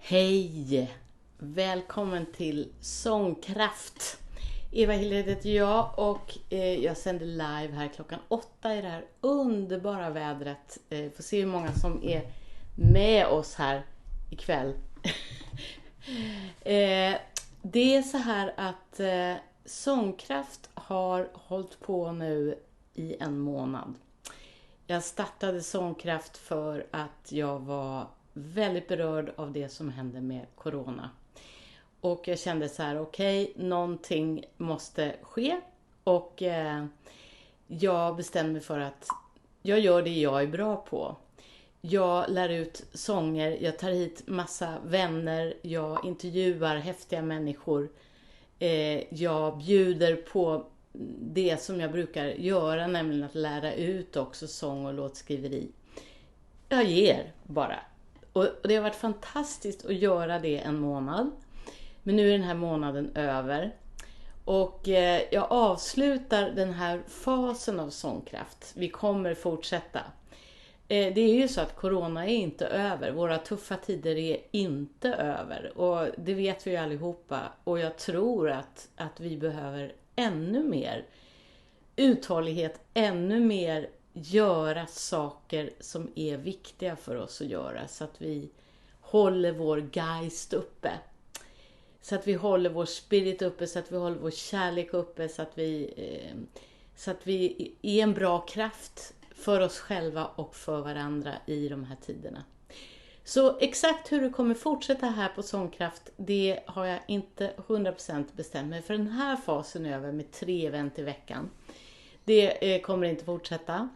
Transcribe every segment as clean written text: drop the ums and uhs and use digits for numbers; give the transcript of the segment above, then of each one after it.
Hej! Välkommen till Sångkraft. Eva Hillered heter jag och jag sänder live här klockan 8 i det här underbara vädret. Får se hur många som är med oss här ikväll. Det är så här att Sångkraft har hållit på nu i en månad. Jag startade Sångkraft för att jag var väldigt berörd av det som hände med corona. Och jag kände så här, okej, någonting måste ske. Och jag bestämde mig för att jag gör det jag är bra på. Jag lär ut sånger, jag tar hit massa vänner, jag intervjuar häftiga människor. Jag bjuder på det som jag brukar göra, nämligen att lära ut också sång- och låtskriveri. Jag ger bara. Och det har varit fantastiskt att göra det en månad. Men nu är den här månaden över. Och jag avslutar den här fasen av Sångkraft. Vi kommer fortsätta. Det är ju så att corona är inte över. Våra tuffa tider är inte över. Och det vet vi ju allihopa. Och jag tror att vi behöver ännu mer uthållighet. Ännu mer göra saker som är viktiga för oss att göra. Så att vi håller vår geist uppe. Så att vi håller vår spirit uppe. Så att vi håller vår kärlek uppe. Så att vi är en bra kraft för oss själva och för varandra i de här tiderna. Så exakt hur det kommer fortsätta här på Sångkraft, det har jag inte 100% bestämt mig. För den här fasen är över med 3 event i veckan. Det kommer inte fortsätta.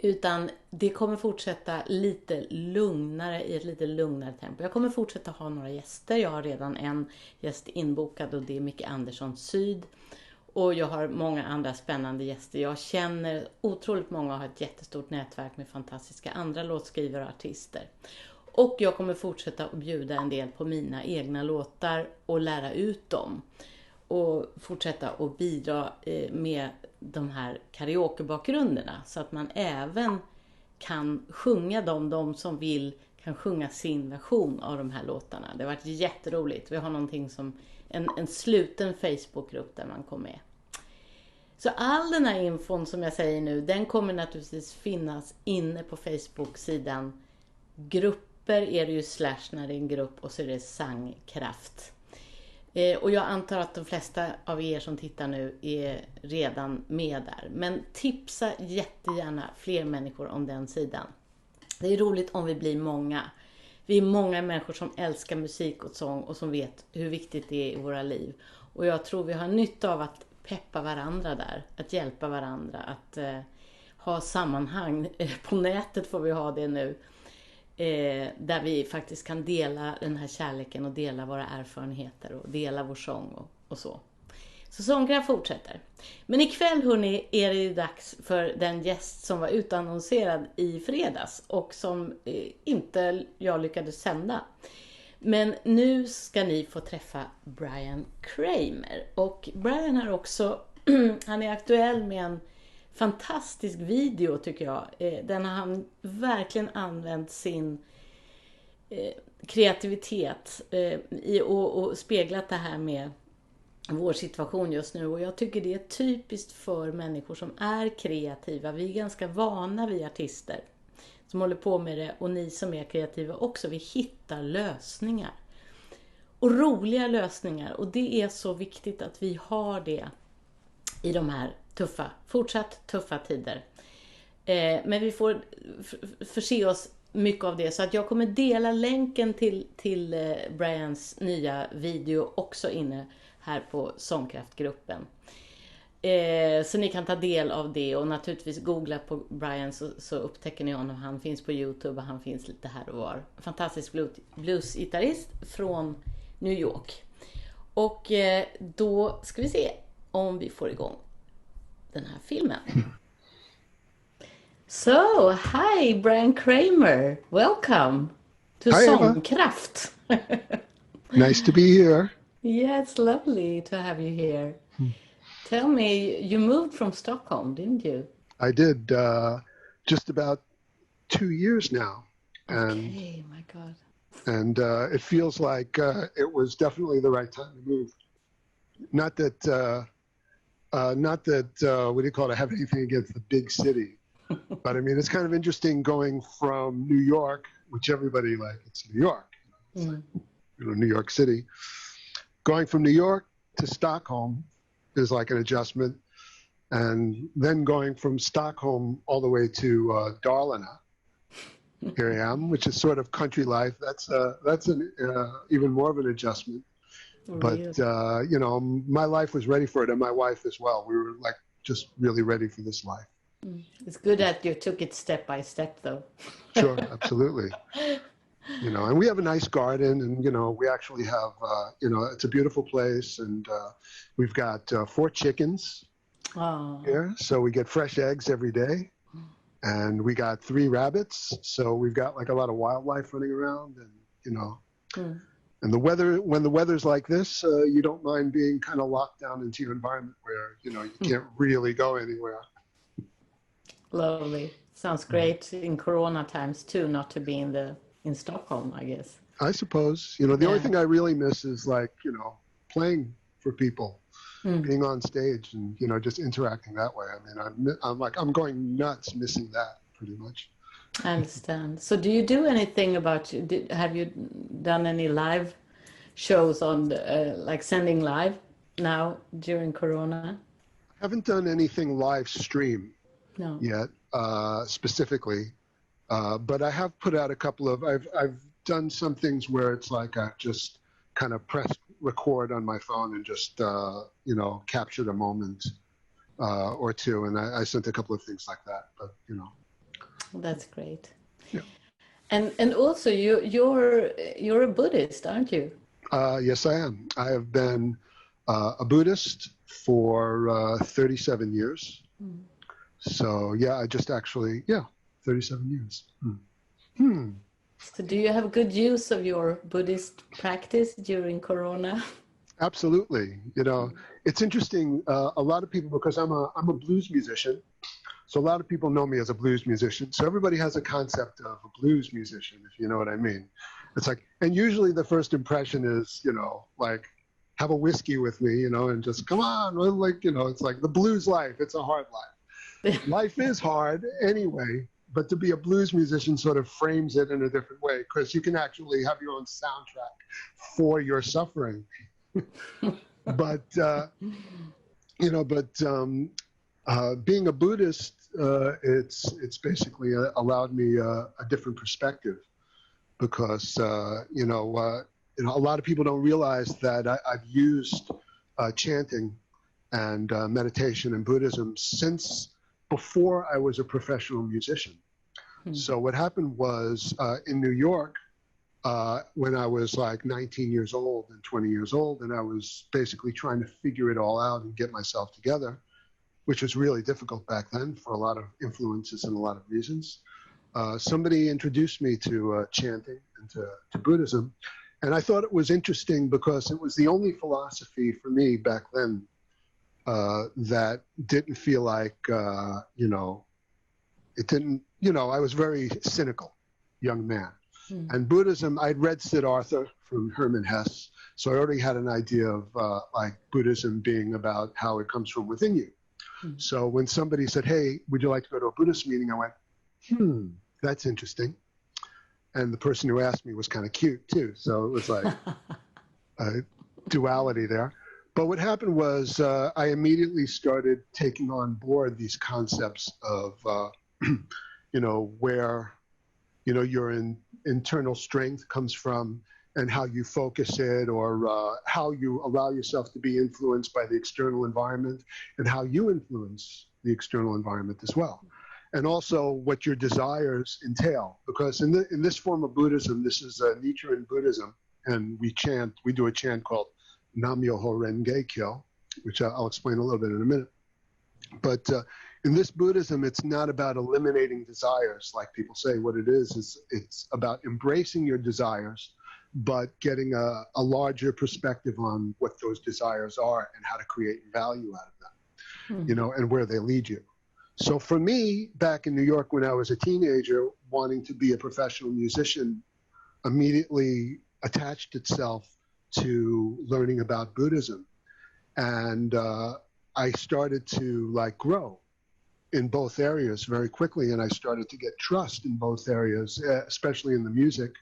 Utan det kommer fortsätta lite lugnare, i ett lite lugnare tempo. Jag kommer fortsätta ha några gäster. Jag har redan en gäst inbokad och det är Micke Andersson Syd. Och jag har många andra spännande gäster. Jag känner otroligt många och har ett jättestort nätverk med fantastiska andra låtskrivare och artister. Och jag kommer fortsätta att bjuda en del på mina egna låtar och lära ut dem. Och fortsätta att bidra med de här karaokebakgrunderna. Så att man även kan sjunga de som vill kan sjunga sin version av de här låtarna. Det har varit jätteroligt. Vi har någonting som en sluten Facebook-grupp där man kommer med. Så all den här infon som jag säger nu, den kommer naturligtvis finnas inne på Facebook-sidan. Grupper är det ju / när det är en grupp och så är det Sångkraft. Och jag antar att de flesta av er som tittar nu är redan med där. Men tipsa jättegärna fler människor om den sidan. Det är roligt om vi blir många. Vi är många människor som älskar musik och sång och som vet hur viktigt det är i våra liv. Och jag tror vi har nytta av att peppa varandra där. Att hjälpa varandra. Att ha sammanhang. På nätet får vi ha det nu. Där vi faktiskt kan dela den här kärleken och dela våra erfarenheter och dela vår sång och så. Så Sångkraft fortsätter. Men ikväll hörni är det ju dags för den gäst som var utannonserad i fredags och som inte jag lyckades sända. Men nu ska ni få träffa Brian Kramer. Och Brian har också, han är aktuell med en fantastisk video tycker jag. Den har han verkligen använt sin kreativitet och speglat det här med vår situation just nu. Och jag tycker det är typiskt för människor som är kreativa. Vi är ganska vana vid artister som håller på med det. Och ni som är kreativa också. Vi hittar lösningar. Och roliga lösningar. Och det är så viktigt att vi har det i de här fortsatt tuffa tider. Men vi får förse oss mycket av det. Så att jag kommer dela länken till Brians nya video också inne här på Sångkraftgruppen. Så ni kan ta del av det och naturligtvis googla på Brian så upptäcker ni honom. Han finns på YouTube och han finns lite här och var. Fantastisk bluesgitarrist från New York. Och då ska vi se om vi får igång den här filmen. So, hi Brian Kramer. Welcome to Sångkraft. Nice to be here. Yeah, it's lovely to have you here. Tell me, you moved from Stockholm, didn't you? I did just about 2 years now. Okay, my God. And it feels like it was definitely the right time to move. Not that, what do you call it, I have anything against the big city. But I mean, it's kind of interesting going from New York, which everybody it's New York. It's like, New York City. Going from New York to Stockholm is like an adjustment. And then going from Stockholm all the way to Dalarna, here I am, which is sort of country life. That's an even more of an adjustment. But, my life was ready for it, and my wife as well. We were just really ready for this life. It's good that you took it step by step, though. Sure, absolutely. And we have a nice garden, and, we actually have, it's a beautiful place, and we've got 4 chickens here, so we get fresh eggs every day, and we got 3 rabbits, so we've got a lot of wildlife running around, and, and when the weather's like this, you don't mind being kind of locked down into your environment where, you can't really go anywhere. Lovely. Sounds great in Corona times too, not to be in Stockholm, I guess. I suppose. The only thing I really miss is playing for people, being on stage and, just interacting that way. I mean, I'm going nuts missing that pretty much. I understand. So do you do anything have you done any live shows on sending live now during Corona? I haven't done anything live stream yet, specifically. But I have put out a couple of, I've done some things where it's I just kind of pressed record on my phone and just, captured a moment or two. And I sent a couple of things like that, but, That's great. Yeah. And also you're a Buddhist, aren't you? Yes, I am. I have been a Buddhist for 37 years. So, I just actually, 37 years. So do you have good use of your Buddhist practice during Corona? Absolutely. It's interesting. A lot of people, because I'm a blues musician, so a lot of people know me as a blues musician. So everybody has a concept of a blues musician, if you know what I mean. It's and usually the first impression is, have a whiskey with me, and just come on, it's the blues life. It's a hard life. Life is hard anyway, but to be a blues musician sort of frames it in a different way, because you can actually have your own soundtrack for your suffering. But, being a Buddhist, it's basically allowed me a different perspective, because, a lot of people don't realize that I've used chanting and meditation in Buddhism since before I was a professional musician. So what happened was in New York, when I was 19 years old and 20 years old, and I was basically trying to figure it all out and get myself together, which was really difficult back then for a lot of influences and a lot of reasons. Somebody introduced me to chanting and to Buddhism, and I thought it was interesting because it was the only philosophy for me back then that didn't feel it didn't, I was very cynical young man. And Buddhism, I'd read Siddhartha from Hermann Hesse, so I already had an idea of Buddhism being about how it comes from within you. So when somebody said, hey, would you like to go to a Buddhist meeting? I went, that's interesting. And the person who asked me was kind of cute too. So it was a duality there. But what happened was I immediately started taking on board these concepts of, where, your internal strength comes from and how you focus it, or how you allow yourself to be influenced by the external environment and how you influence the external environment as well. And also what your desires entail. Because in this form of Buddhism, this is Nichiren Buddhism, and we do a chant called Nam-myoho Renge Kyo, which I'll explain a little bit in a minute. But in this Buddhism, it's not about eliminating desires, like people say. What it is it's about embracing your desires, but getting a larger perspective on what those desires are and how to create value out of them, and where they lead you. So for me, back in New York when I was a teenager, wanting to be a professional musician, immediately attached itself to learning about Buddhism. And I started to like grow in both areas very quickly, and I started to get trust in both areas, especially in the music.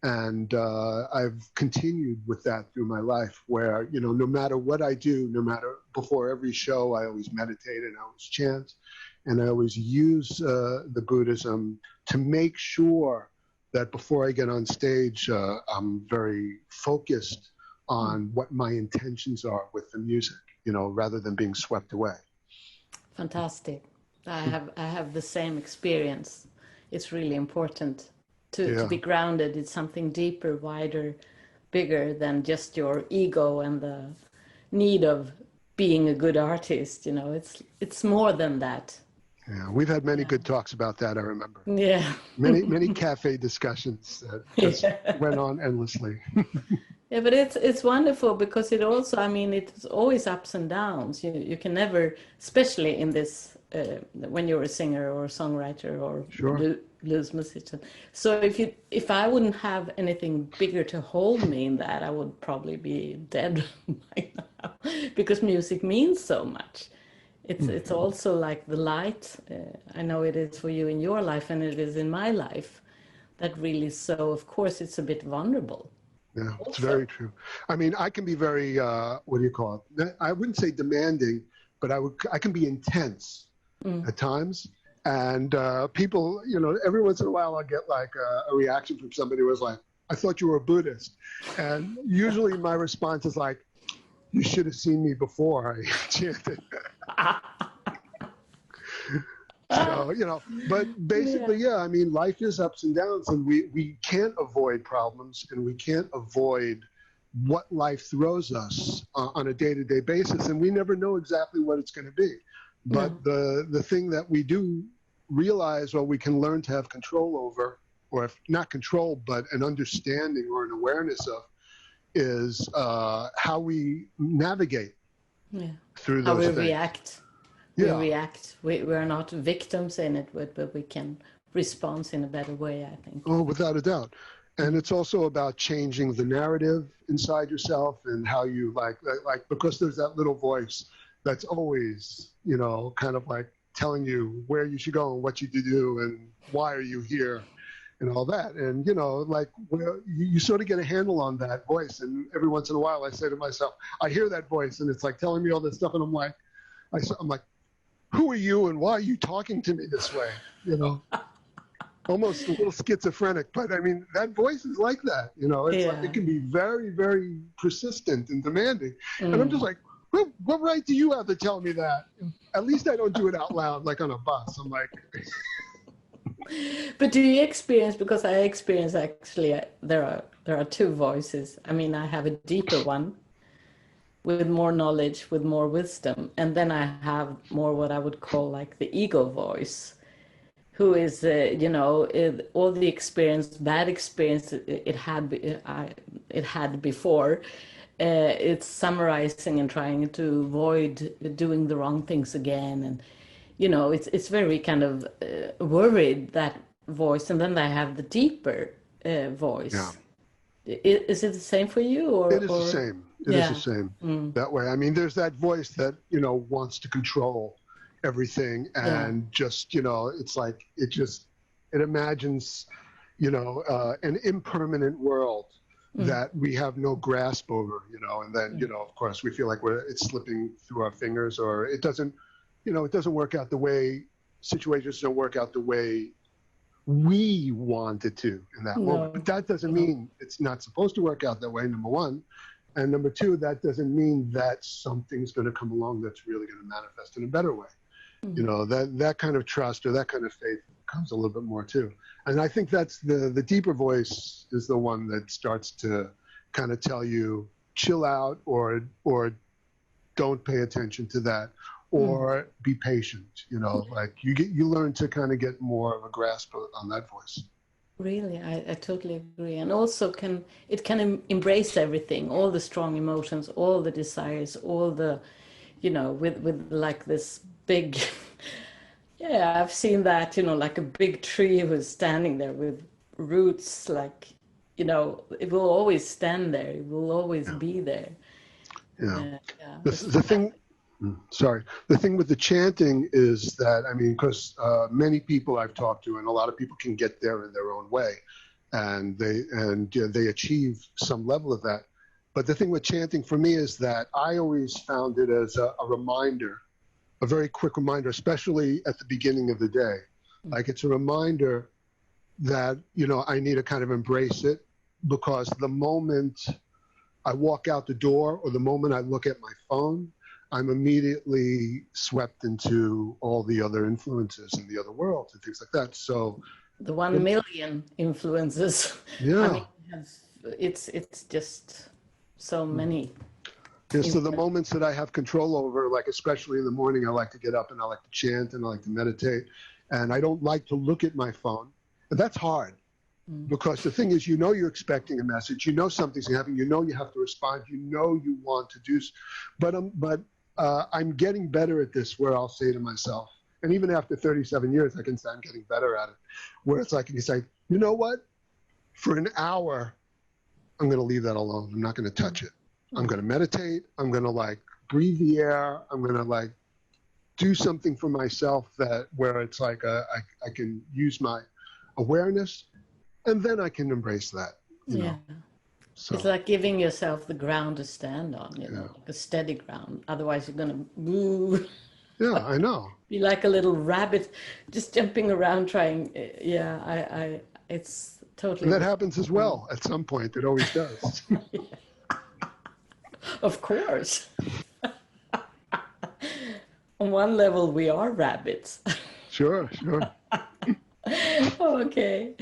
And I've continued with that through my life where, you know, no matter what I do, no matter, before every show, I always meditate and I always chant, and I always use the Buddhism to make sure that before I get on stage, I'm very focused on what my intentions are with the music, you know, rather than being swept away. Fantastic. I have the same experience. It's really important to be grounded. It's something deeper, wider, bigger than just your ego and the need of being a good artist. You know, it's more than that. Yeah, we've had many good talks about that, I remember. Yeah. Many cafe discussions that just went on endlessly. Yeah, but it's wonderful because it also, I mean, it's always ups and downs. You can never, especially in this, when you're a singer or a songwriter or blues musician. So if I wouldn't have anything bigger to hold me in that, I would probably be dead by now because music means so much. It's also like the light. I know it is for you in your life, and it is in my life. That really, so of course it's a bit vulnerable. Yeah, it's very true. I mean, I can be very, what do you call it? I wouldn't say demanding, but I can be intense at times. And people, you know, every once in a while I'll get like a reaction from somebody who was like, I thought you were a Buddhist. And usually my response is like, you should have seen me before I chanted. So, you know, but basically, yeah, I mean, life is ups and downs, and we can't avoid problems, and we can't avoid what life throws us on a day-to-day basis, and we never know exactly what it's going to be. But the thing that we do realize, or we can learn to have control over, or if not control, but an understanding or an awareness of, is how we navigate through those things. How we react. We react. We're not victims in it, but we can respond in a better way, I think. Oh, without a doubt. And it's also about changing the narrative inside yourself and how you like, because there's that little voice that's always, you know, kind of like telling you where you should go and what you do and why are you here and all that. And, you know, like you sort of get a handle on that voice. And every once in a while I say to myself, I hear that voice and it's like telling me all this stuff. And I'm like, who are you and why are you talking to me this way? You know, almost a little schizophrenic, but I mean, that voice is like that, you know, it's like, it can be very, very persistent and demanding. And I'm just like, what right do you have to tell me that? At least I don't do it out loud, like on a bus. I'm like, but do you experience, because I experience actually, there are two voices. I mean, I have a deeper one with more knowledge, with more wisdom. And then I have more what I would call like the ego voice, who is, you know, all the experience, bad experience it had before. It's summarizing and trying to avoid doing the wrong things again. And, you know, it's very kind of worried, that voice. And then I have the deeper voice. Yeah. Is it the same for you? Or, it is the same. It is the same that way. I mean, there's that voice that, you know, wants to control everything and just, you know, it's like, it imagines, you know, an impermanent world that we have no grasp over, you know, and then, you know, of course we feel like it's slipping through our fingers, or it doesn't, you know, it doesn't work out the way, situations don't work out the way we want it to in that moment. But that doesn't mean it's not supposed to work out that way, number one. And number two, that doesn't mean that something's going to come along that's really going to manifest in a better way. You know, that kind of trust or that kind of faith comes a little bit more too. And I think that's the deeper voice is the one that starts to kind of tell you, chill out, or don't pay attention to that, or be patient, you know, like you learn to kind of get more of a grasp on that voice. Really, I totally agree. And also it can embrace everything, all the strong emotions, all the desires, all the, you know, with like this big, I've seen that, you know, like a big tree who's standing there with roots like you know, it will always stand there. It will always Yeah. be there. Yeah. Yeah. The thing, sorry, the thing with the chanting is that, I mean, because many people I've talked to, and a lot of people can get there in their own way, and they achieve some level of that. But the thing with chanting for me is that I always found it as a reminder, a very quick reminder, especially at the beginning of the day. Like it's a reminder that, you know, I need to kind of embrace it, because the moment I walk out the door or the moment I look at my phone, I'm immediately swept into all the other influences in the other world and things like that. So the 1 million influences. yeah. I mean, it's just so many. Yeah, so the moments that I have control over, like especially in the morning, I like to get up and I like to chant and I like to meditate. And I don't like to look at my phone. And that's hard. Because the thing is, you know, you're expecting a message, you know, something's happening, you know, you have to respond, you know, you want to do, but I'm getting better at this, where I'll say to myself, and even after 37 years, I can say I'm getting better at it, where it's like, you say, you know what, for an hour, I'm going to leave that alone. I'm not going to touch it. I'm going to meditate. I'm going to like breathe the air. I'm going to like do something for myself where it's like, I can use my awareness. And then I can embrace that, you know. So, it's like giving yourself the ground to stand on, you know, like a steady ground. Otherwise, you're going to move. Yeah, I know. Be like a little rabbit, just jumping around trying. Yeah, it's totally. And that happens as well at some point. It always does. Of course. On one level, we are rabbits. Sure. Okay.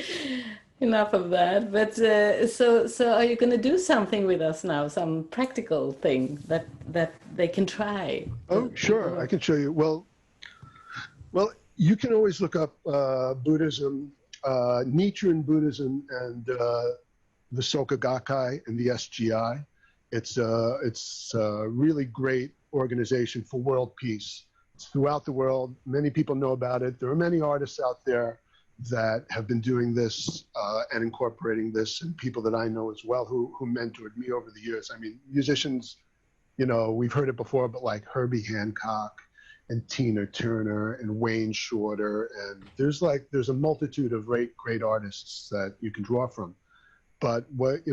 Enough of that. But so are you going to do something with us now? Some practical thing that they can try? Oh, sure. I can show you. Well, you can always look up Buddhism, Nichiren Buddhism, and the Soka Gakkai and the SGI. It's a really great organization for world peace. It's throughout the world. Many people know about it. There are many artists out there that have been doing this and incorporating this, and people that I know as well who mentored me over the years. I mean, musicians, you know, we've heard it before, but like Herbie Hancock and Tina Turner and Wayne Shorter, and there's a multitude of great artists that you can draw from. But what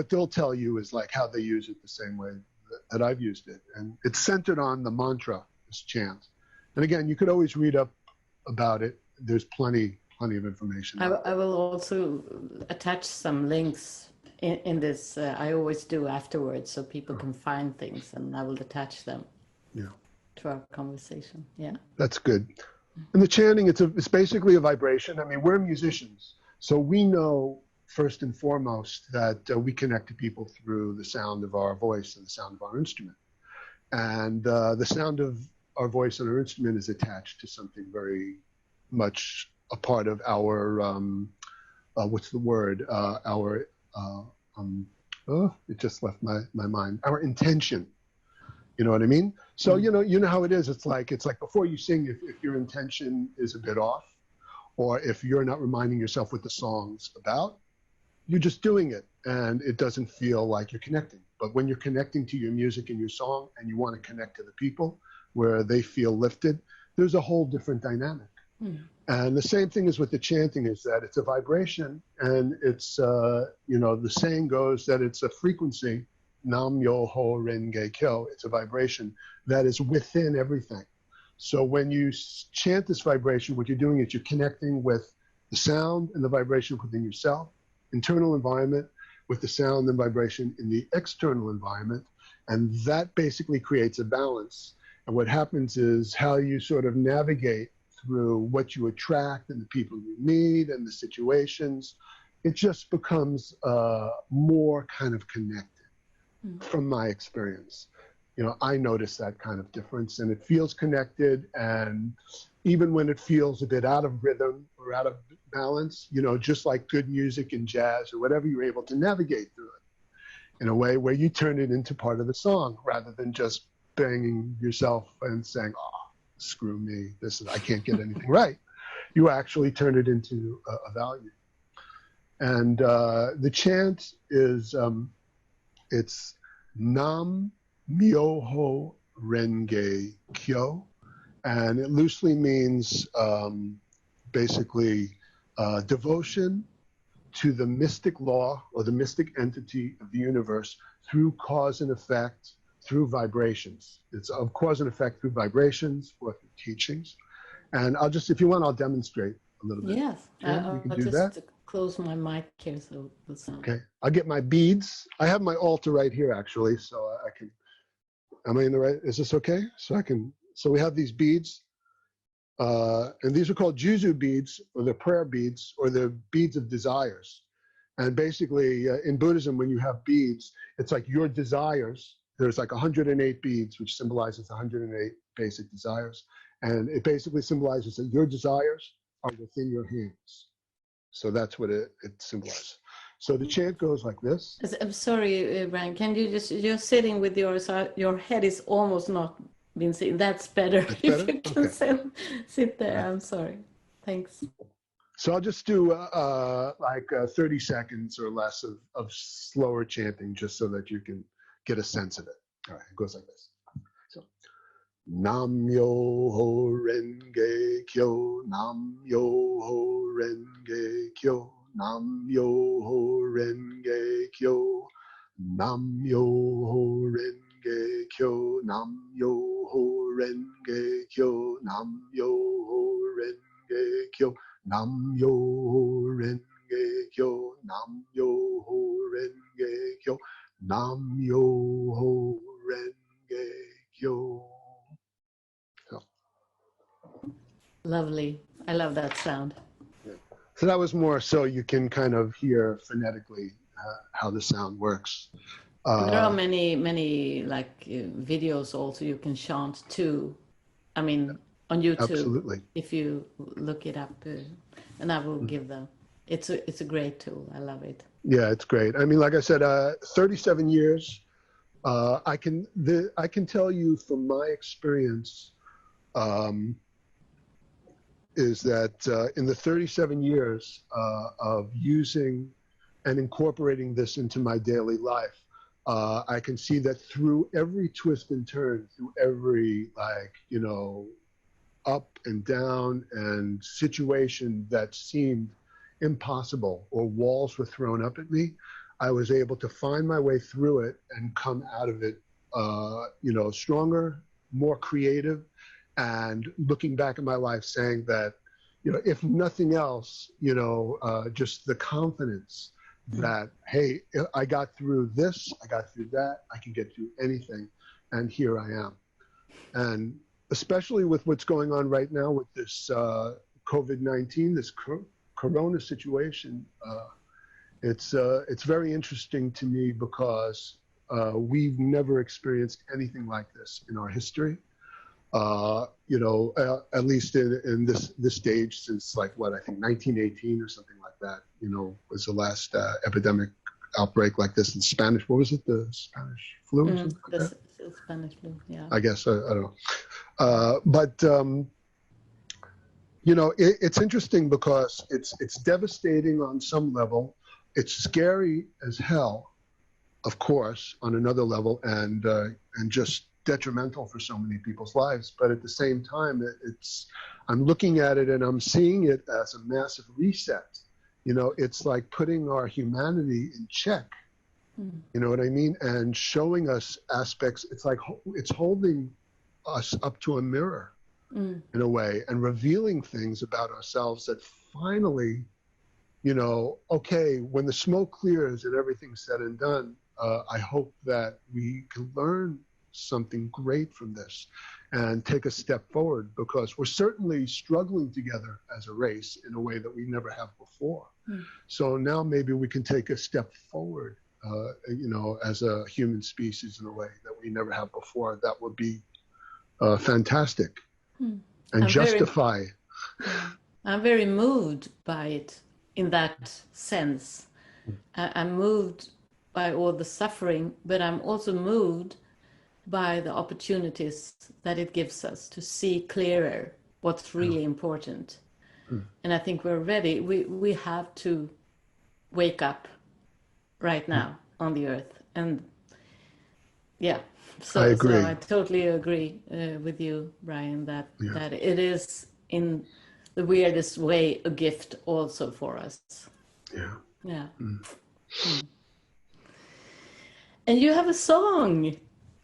they'll tell you is like how they use it the same way that I've used it, and it's centered on the mantra, this chant. And again, you could always read up about it. There's plenty of information. I will also attach some links in this. I always do afterwards, so people can find things, and I will attach them. Yeah. To our conversation. Yeah. That's good. And the chanting, it's basically a vibration. I mean, we're musicians, so we know first and foremost that we connect to people through the sound of our voice and the sound of our instrument. And the sound of our voice and our instrument is attached to something very much a part of our it just left my mind. Our intention. You know what I mean? So you know how it is. It's like before you sing, if your intention is a bit off, or if you're not reminding yourself what the song's about, you're just doing it, and it doesn't feel like you're connecting. But when you're connecting to your music and your song, and you want to connect to the people where they feel lifted, there's a whole different dynamic. And the same thing is with the chanting, is that it's a vibration, and it's the saying goes that it's a frequency. Nam Myoho Renge Kyo. It's a vibration that is within everything. So when you chant this vibration, what you're doing is you're connecting with the sound and the vibration within yourself, internal environment, with the sound and vibration in the external environment. And that basically creates a balance. And what happens is how you sort of navigate through what you attract and the people you meet and the situations, it just becomes more kind of connected. From my experience, you know, I notice that kind of difference, and it feels connected. And even when it feels a bit out of rhythm or out of balance, you know, just like good music and jazz or whatever, you're able to navigate through it in a way where you turn it into part of the song rather than just banging yourself and saying, "Oh, screw me, I can't get anything right." You actually turn it into a value. And the chant is, it's Nam Myoho Renge Kyo. And it loosely means basically devotion to the mystic law or the mystic entity of the universe through cause and effect, through vibrations. It's of cause and effect through vibrations or through teachings. And I'll just, if you want, I'll demonstrate a little bit. Yes, You can I'll do just that. close my mic here so the sound. Okay, I'll get my beads. I have my altar right here, actually, so I can, am I in the right, is this okay? So we have these beads, and these are called juzu beads, or the prayer beads, or the beads of desires. And basically, in Buddhism, when you have beads, it's like your desires. There's like 108 beads, which symbolizes 108 basic desires. And it basically symbolizes that your desires are within your hands. So that's what it symbolizes. So the chant goes like this. I'm sorry, Brian, can you just, you're sitting with your head is almost not being seen. That's better. That's if better? you can Okay. sit there. I'm sorry. Thanks. So I'll just do like 30 seconds or less of slower chanting just so that you can get a sense of it. All right, it goes like this. So, Nam Myoho Renge Kyo, Nam Myoho Renge Kyo, Nam Myoho Renge Kyo, Nam Myoho Renge Kyo, Nam Myoho Renge Kyo, Nam Myoho Renge Kyo, Nam Myoho Renge Kyo, Nam Myoho Renge Kyo, Nam Myoho Renge Kyo. Lovely. I love that sound. So that was more so you can kind of hear phonetically how the sound works. There are many like videos also you can chant too. I mean, on YouTube. Absolutely. If you look it up, and I will give them. It's a great tool. I love it. Yeah, it's great. I mean, like I said, 37 years. I can tell you from my experience. Is that in the 37 years of using and incorporating this into my daily life, I can see that through every twist and turn, through every up and down and situation that seemed impossible or walls were thrown up at me, I was able to find my way through it and come out of it, stronger, more creative, and looking back at my life saying that, if nothing else, just the confidence that, hey, I got through this, I got through that, I can get through anything, and here I am. And especially with what's going on right now with this COVID-19, this corona situation, it's very interesting to me because we've never experienced anything like this in our history. At least in this stage since I think 1918 or something like that, was the last epidemic outbreak like this in Spanish. What was it? The Spanish flu or something like that? The Spanish flu, yeah. I guess, I don't know. But it's interesting because it's devastating on some level. It's scary as hell, of course, on another level, and just detrimental for so many people's lives. But at the same time, I'm looking at it and I'm seeing it as a massive reset. It's like putting our humanity in check. You know what I mean? And showing us aspects. It's like it's holding us up to a mirror in a way and revealing things about ourselves that finally, okay, when the smoke clears and everything's said and done, I hope that we can learn something great from this and take a step forward, because we're certainly struggling together as a race in a way that we never have before. So now maybe we can take a step forward, as a human species in a way that we never have before. That would be fantastic and justify. I'm very moved by it in that sense. I'm moved by all the suffering, but I'm also moved by the opportunities that it gives us to see clearer what's really important. And I think we're ready. We have to wake up right now on the earth. And yeah, I agree. so I totally agree with you, Brian, that it is in the weirdest way a gift also for us. Yeah. And you have a song.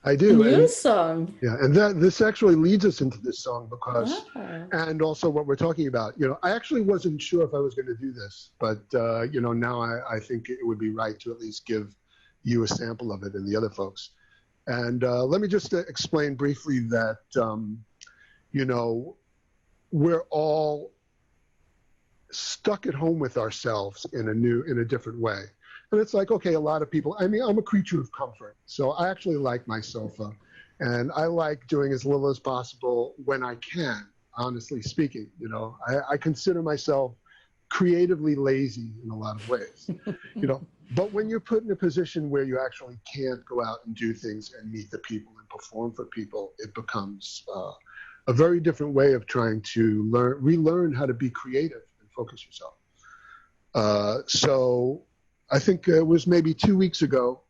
I do. A new song. Yeah, and this actually leads us into this song because, and also what we're talking about. I actually wasn't sure if I was going to do this, but now I think it would be right to at least give you a sample of it and the other folks. And let me just explain briefly that we're all stuck at home with ourselves in a different way. And it's like, okay, a lot of people, I mean, I'm a creature of comfort. So I actually like my sofa, and I like doing as little as possible when I can, honestly speaking. I consider myself creatively lazy in a lot of ways, but when you're put in a position where you actually can't go out and do things and meet the people and perform for people, it becomes a very different way of trying to relearn how to be creative and focus yourself. So I think it was maybe 2 weeks ago,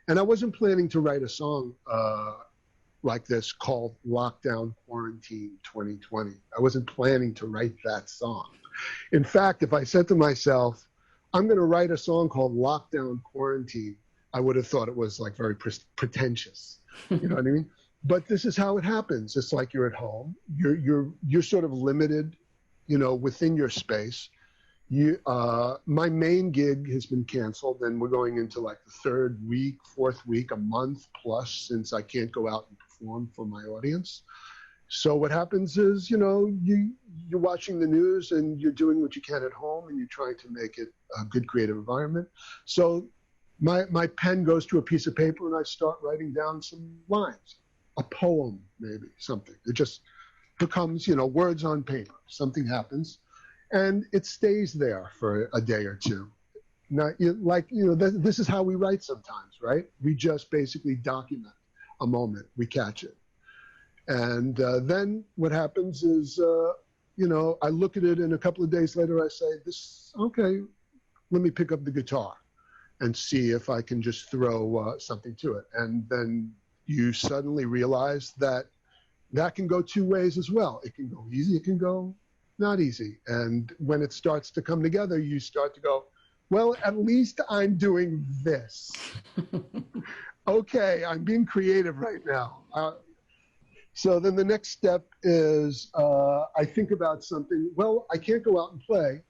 and I wasn't planning to write a song like this called Lockdown Quarantine 2020. I wasn't planning to write that song. In fact, if I said to myself, I'm going to write a song called Lockdown Quarantine, I would have thought it was like very pretentious. You know what I mean? But this is how it happens. It's like you're at home. You're sort of limited, within your space. My main gig has been canceled, and we're going into like the third week, fourth week, a month plus since I can't go out and perform for my audience. So what happens is, you're watching the news and you're doing what you can at home, and you're trying to make it a good creative environment. So my pen goes to a piece of paper and I start writing down some lines, a poem, maybe something. It just becomes, words on paper. Something happens. And it stays there for a day or two. Now, this is how we write sometimes, right? We just basically document a moment. We catch it. And then what happens is, I look at it, and a couple of days later I say, okay, let me pick up the guitar and see if I can just throw something to it. And then you suddenly realize that can go two ways as well. It can go easy, it can go not easy. And when it starts to come together, you start to go, well, at least I'm doing this. Okay, I'm being creative right now. So then the next step is I think about something. Well, I can't go out and play,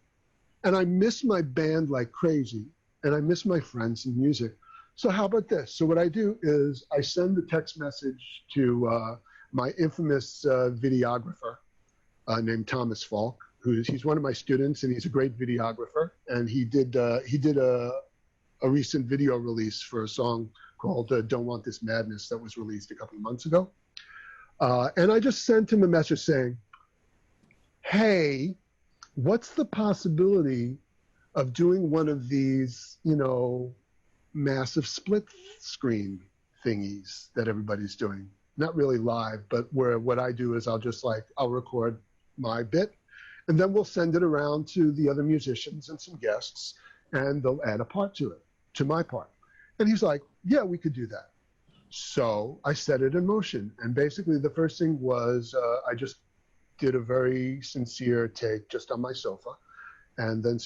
and I miss my band like crazy, and I miss my friends and music. So how about this? So what I do is I send a text message to my infamous videographer, named Thomas Falk, he's one of my students, and he's a great videographer. And he did a recent video release for a song called "Don't Want This Madness" that was released a couple of months ago. And I just sent him a message saying, "Hey, what's the possibility of doing one of these, massive split screen thingies that everybody's doing? Not really live, but where what I do is I'll record my bit, and then we'll send it around to the other musicians and some guests, and they'll add a part to it, to my part." And he's like, "Yeah, we could do that." So I set it in motion, and basically the first thing was I just did a very sincere take just on my sofa, and then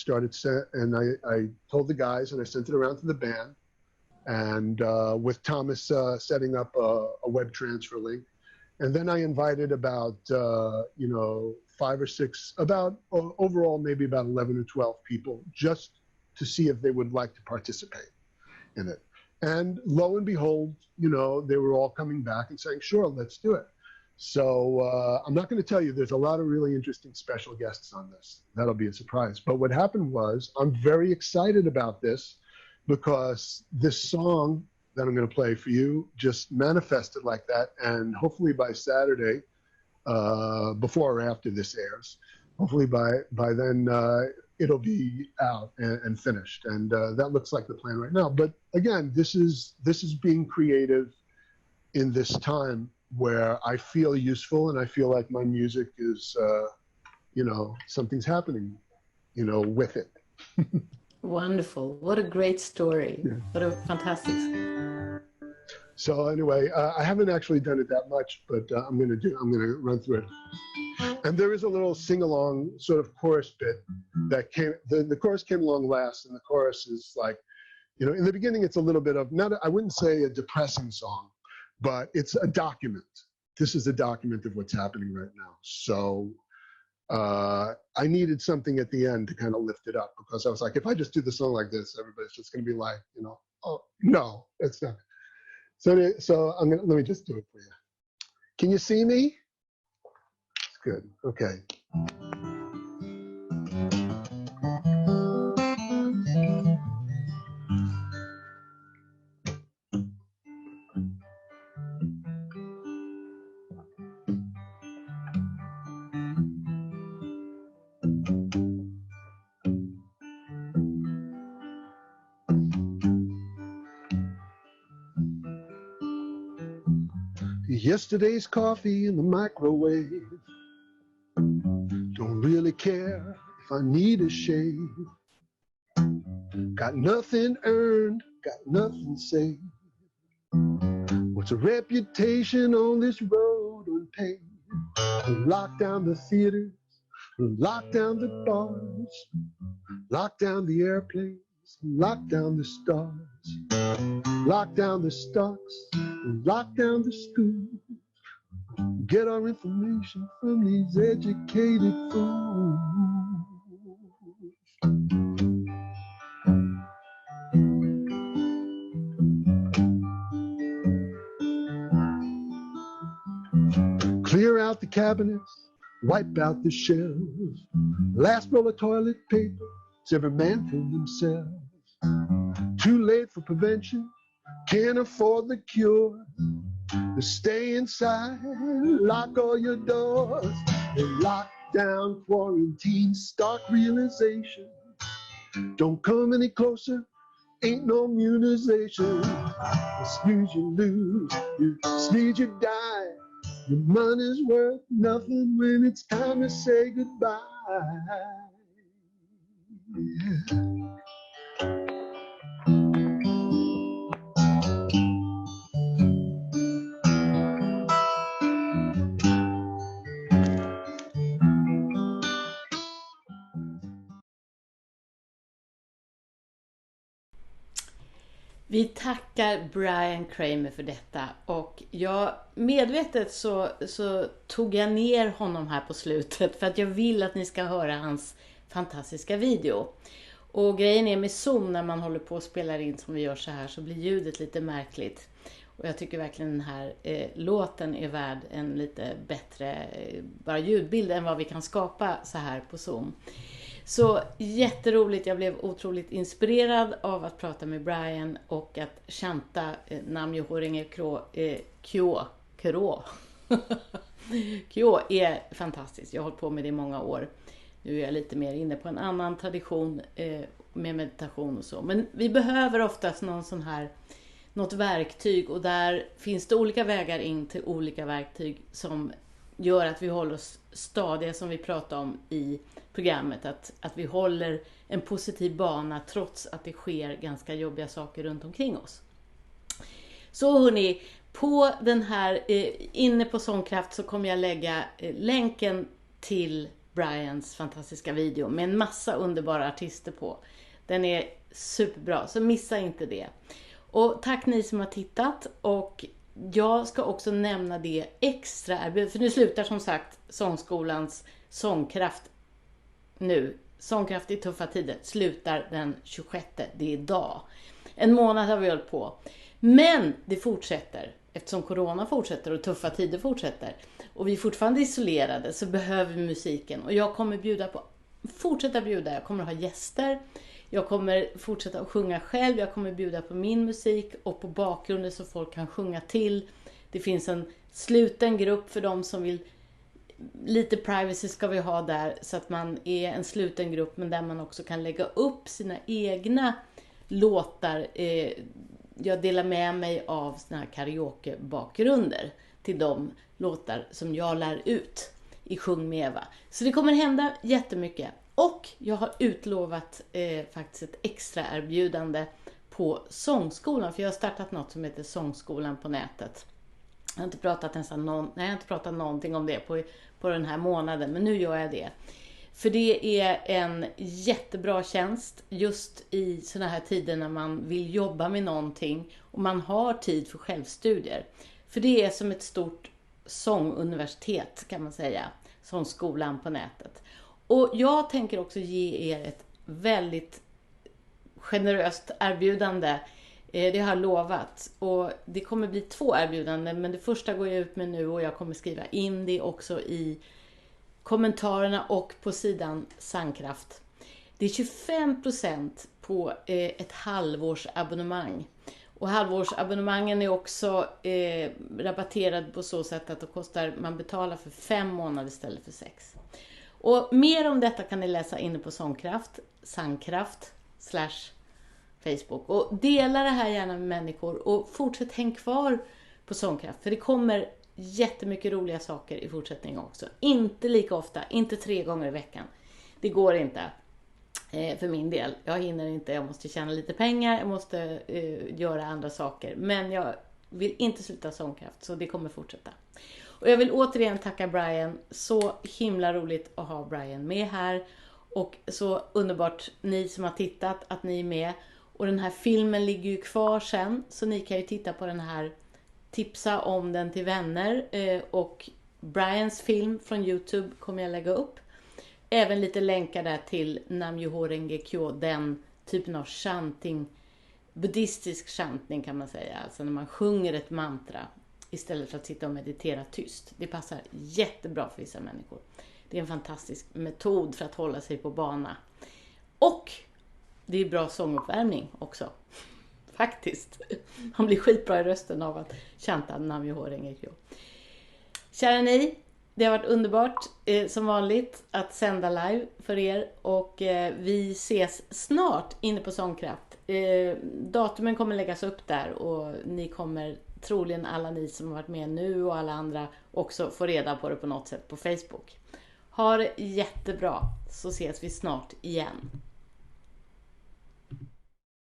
I told the guys, and I sent it around to the band, and with Thomas setting up a web transfer link. And then I invited about, 5 or 6, overall maybe about 11 or 12 people, just to see if they would like to participate in it. And lo and behold, they were all coming back and saying, sure, let's do it. So I'm not going to tell you, there's a lot of really interesting special guests on this. That'll be a surprise. But what happened was, I'm very excited about this because this song that I'm going to play for you just manifested like that. And hopefully by Saturday, before or after this airs, hopefully by then it'll be out and finished. And that looks like the plan right now. But again, this is being creative in this time where I feel useful and I feel like my music is, something's happening, with it. Wonderful. What a great story. Yeah. What a fantastic. So anyway, I haven't actually done it that much, but I'm going to run through it. And there is a little sing-along sort of chorus bit that came, the chorus came along last, and the chorus is like, you know, in the beginning it's a little bit of, I wouldn't say a depressing song, but it's a document. This is a document of what's happening right now. So I needed something at the end to kind of lift it up, because I was like, if I just do the song like this, everybody's just going to be like, you know, oh, no, it's not. So let me just do it for you. Can you see me? It's good. Okay. Yesterday's coffee in the microwave. Don't really care if I need a shave. Got nothing earned, got nothing saved. What's a reputation on this road unpaved? Lock down the theaters, lock down the bars, lock down the airplanes, lock down the stars, lock down the stocks, lock down the schools. Get our information from these educated fools. Clear out the cabinets, wipe out the shelves. Last roll of toilet paper, it's every man for themselves. Too late for prevention, can't afford the cure. To stay inside, lock all your doors. And lock down, quarantine, stark realization. Don't come any closer, ain't no immunization. You snooze, you lose, you sneeze, you die. Your money's worth nothing when it's time to say goodbye. Yeah. Vi tackar Brian Kramer för detta, och jag medvetet så tog jag ner honom här på slutet för att jag vill att ni ska höra hans fantastiska video. Och grejen är med Zoom, när man håller på och spelar in som vi gör så här, så blir ljudet lite märkligt. Och jag tycker verkligen den här låten är värd en lite bättre bara ljudbild än vad vi kan skapa så här på Zoom. Så jätteroligt, jag blev otroligt inspirerad av att prata med Brian och att chanta Nam-myoho-renge Kyo. Kyo är fantastiskt, jag har hållit på med det i många år. Nu är jag lite mer inne på en annan tradition med meditation och så. Men vi behöver oftast något verktyg, och där finns det olika vägar in till olika verktyg som gör att vi håller oss stadiga, som vi pratade om i programmet, att vi håller en positiv bana trots att det sker ganska jobbiga saker runt omkring oss. Så hörni, på den här inne på Sångkraft så kommer jag lägga länken till Brians fantastiska video med en massa underbara artister på. Den är superbra, så missa inte det. Och tack ni som har tittat, och jag ska också nämna det extra erbjudandet, för nu slutar som sagt Sångskolans Sångkraft nu. Sångkraft i tuffa tider slutar den 26, det är idag. En månad har vi hållit på. Men det fortsätter, eftersom corona fortsätter och tuffa tider fortsätter. Och vi är fortfarande isolerade, så behöver vi musiken. Och jag kommer fortsätta bjuda, jag kommer att ha gäster. Jag kommer fortsätta att sjunga själv, jag kommer bjuda på min musik och på bakgrunden så folk kan sjunga till. Det finns en sluten grupp för de som vill, lite privacy ska vi ha där, så att man är en sluten grupp, men där man också kan lägga upp sina egna låtar. Jag delar med mig av såna här karaoke-bakgrunder till de låtar som jag lär ut i Sjung med Eva. Så det kommer hända jättemycket. Och jag har utlovat faktiskt ett extra erbjudande på sångskolan. För jag har startat något som heter Sångskolan på nätet. Jag har inte pratat någonting om det på den här månaden, men nu gör jag det. För det är en jättebra tjänst just i såna här tider när man vill jobba med någonting och man har tid för självstudier. För det är som ett stort sångunversitet kan man säga, sångskolan på nätet. Och jag tänker också ge er ett väldigt generöst erbjudande. Det har jag lovat. Och det kommer bli 2 erbjudanden, men det första går jag ut med nu och jag kommer skriva in det också i kommentarerna och på sidan Sangkraft. Det är 25% på ett halvårsabonnemang. Och halvårsabonnemangen är också rabatterad på så sätt att man betalar för 5 månader istället för 6. Och mer om detta kan ni läsa inne på Sångkraft, sangkraft/Facebook. Och dela det här gärna med människor och fortsätt häng kvar på Sångkraft. För det kommer jättemycket roliga saker i fortsättningen också. Inte lika ofta, inte 3 gånger i veckan. Det går inte för min del. Jag hinner inte, jag måste tjäna lite pengar, jag måste göra andra saker. Men jag vill inte sluta Sångkraft, så det kommer fortsätta. Och jag vill återigen tacka Brian. Så himla roligt att ha Brian med här. Och så underbart ni som har tittat att ni är med. Och den här filmen ligger ju kvar sen. Så ni kan ju titta på den här. Tipsa om den till vänner. Och Brians film från YouTube kommer jag lägga upp. Även lite länkar där till Namyoho Renge Kyo. Den typen av chanting. Buddhistisk chanting kan man säga. Alltså när man sjunger ett mantra. Istället för att sitta och meditera tyst. Det passar jättebra för vissa människor. Det är en fantastisk metod för att hålla sig på bana. Och det är bra sånguppvärmning också. Faktiskt. Han blir skitbra i rösten av att chanta Namyoho Renge Kyo. Kära ni, det har varit underbart som vanligt att sända live för er. Och vi ses snart inne på Sångkraft. Datumen kommer läggas upp där och ni kommer troligen alla ni som har varit med nu och alla andra också få reda på det på något sätt på Facebook. Ha det jättebra så ses vi snart igen.